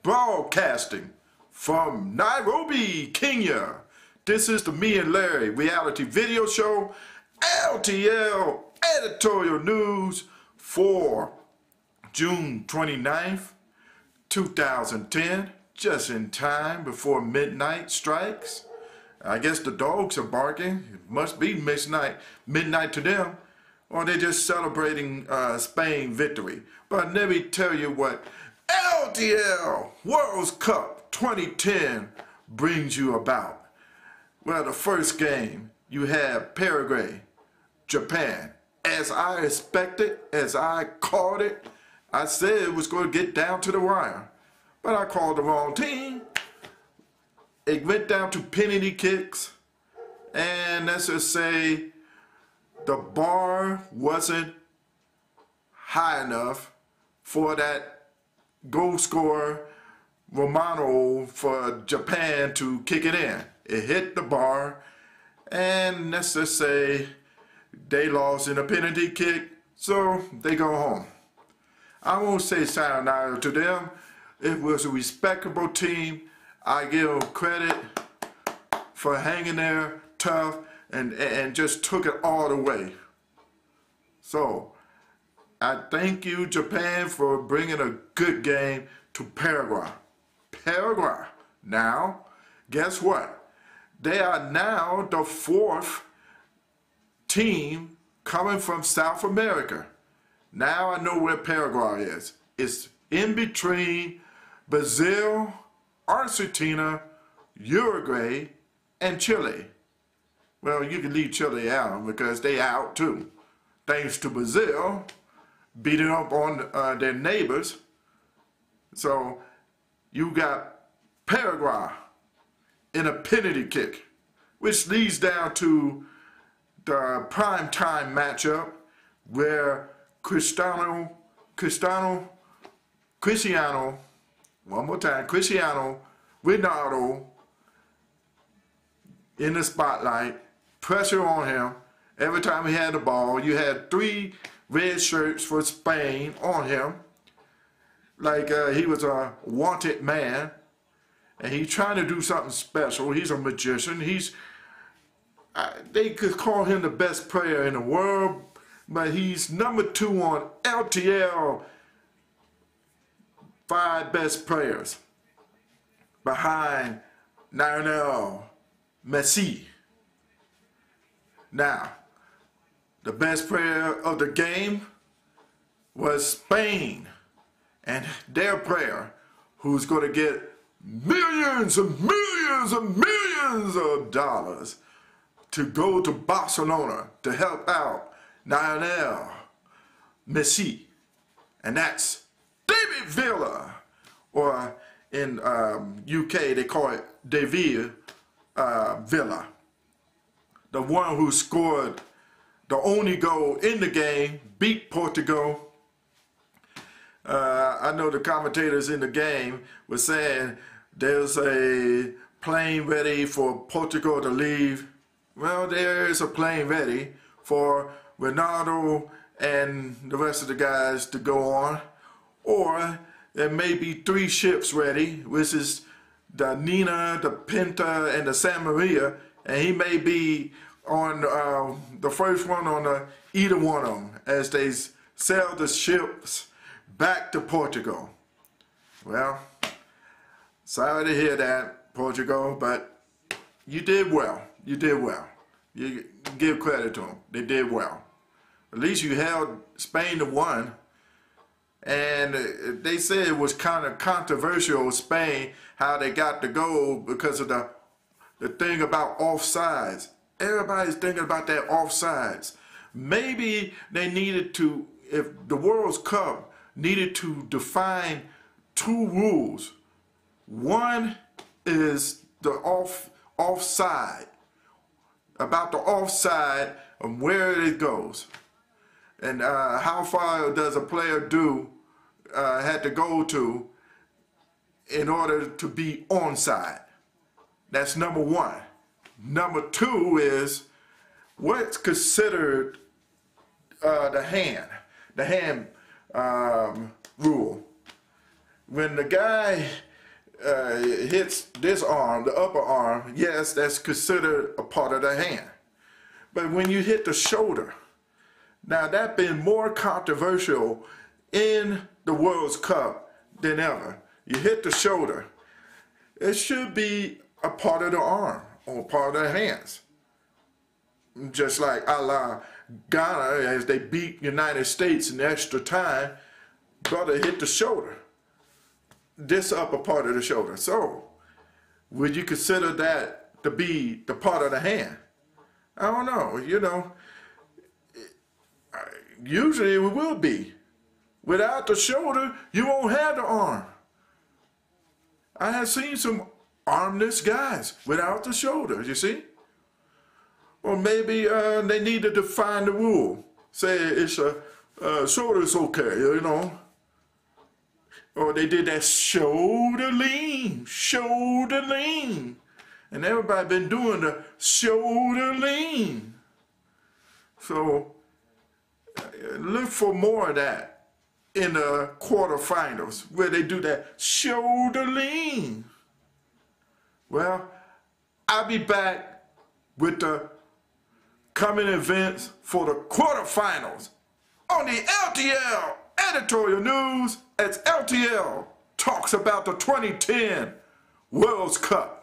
broadcasting from Nairobi, Kenya. This is the Me and Larry reality video show, LTL editorial news for June 29th, 2010, just in time before midnight strikes. I guess the dogs are barking. It must be midnight to them, or they're just celebrating Spain victory. But let me tell you what LTL World Cup 2010 brings you about. Well, the first game, you have Paraguay, Japan. As I expected, as I called it, I said it was going to get down to the wire. But I called the wrong team. It went down to penalty kicks. And let's just say the bar wasn't high enough for that goal scorer Romano for Japan to kick it in. It hit the bar, and let's just say they lost in a penalty kick, so they go home. I won't say sayonara to them. It was a respectable team. I give them credit for hanging there tough and just took it all the way. So I thank you, Japan, for bringing a good game to Paraguay. Paraguay. Now, guess what? They are now the fourth team coming from South America. Now I know where Paraguay is. It's in between Brazil, Argentina, Uruguay, and Chile. Well, you can leave Chile out because they out too. Thanks to Brazil beating up on their neighbors. So you got Paraguay in a penalty kick, which leads down to the prime time matchup where Cristiano Ronaldo in the spotlight, pressure on him. Every time he had the ball, you had 3 red shirts for Spain on him, like he was a wanted man, and he's trying to do something special. He's a magician. They could call him the best player in the world, but he's number 2 on LTL 5 best players, behind Lionel Messi. Now, the best player of the game was Spain, and their player, who's going to get millions and millions and millions of dollars to go to Barcelona to help out Lionel Messi, and that's David Villa, or in UK they call it David Villa, the one who scored the only goal in the game, beat Portugal. I know the commentators in the game were saying there's a plane ready for Portugal to leave. Well, there is a plane ready for Ronaldo and the rest of the guys to go on. Or there may be 3 ships ready, which is the Nina, the Pinta, and the San Maria, and he may be on the first one on either one of them as they sail the ships back to Portugal. Well, sorry to hear that, Portugal, but you did well. You did well. You give credit to them. They did well. At least you held Spain to 1. And they said it was kind of controversial, Spain, how they got the goal because of the thing about offsides. Everybody's thinking about that offsides. Maybe they needed to, if the World Cup needed to define 2 rules. One is the offside, about the offside and where it goes. And how far does a player had to go to in order to be onside? That's number 1. Number 2 is what's considered the hand rule. When the guy hits this arm, the upper arm, yes, that's considered a part of the hand. But when you hit the shoulder, now that's been more controversial in the World Cup than ever. You hit the shoulder, it should be a part of the arm or part of the hands. Just like a la Ghana, as they beat United States in extra time, brother hit the shoulder, this upper part of the shoulder. So, would you consider that to be the part of the hand? I don't know, you know. Usually it will be. Without the shoulder, you won't have the arm. I have seen some armless guys without the shoulder, you see? Or maybe they need to define the rule. Say it's a shoulder's okay, you know? Or they did that shoulder lean, shoulder lean. And everybody been doing the shoulder lean. So look for more of that in the quarterfinals where they do that shoulder lean. Well, I'll be back with the coming events for the quarterfinals on the LTL editorial news as LTL talks about the 2010 World Cup.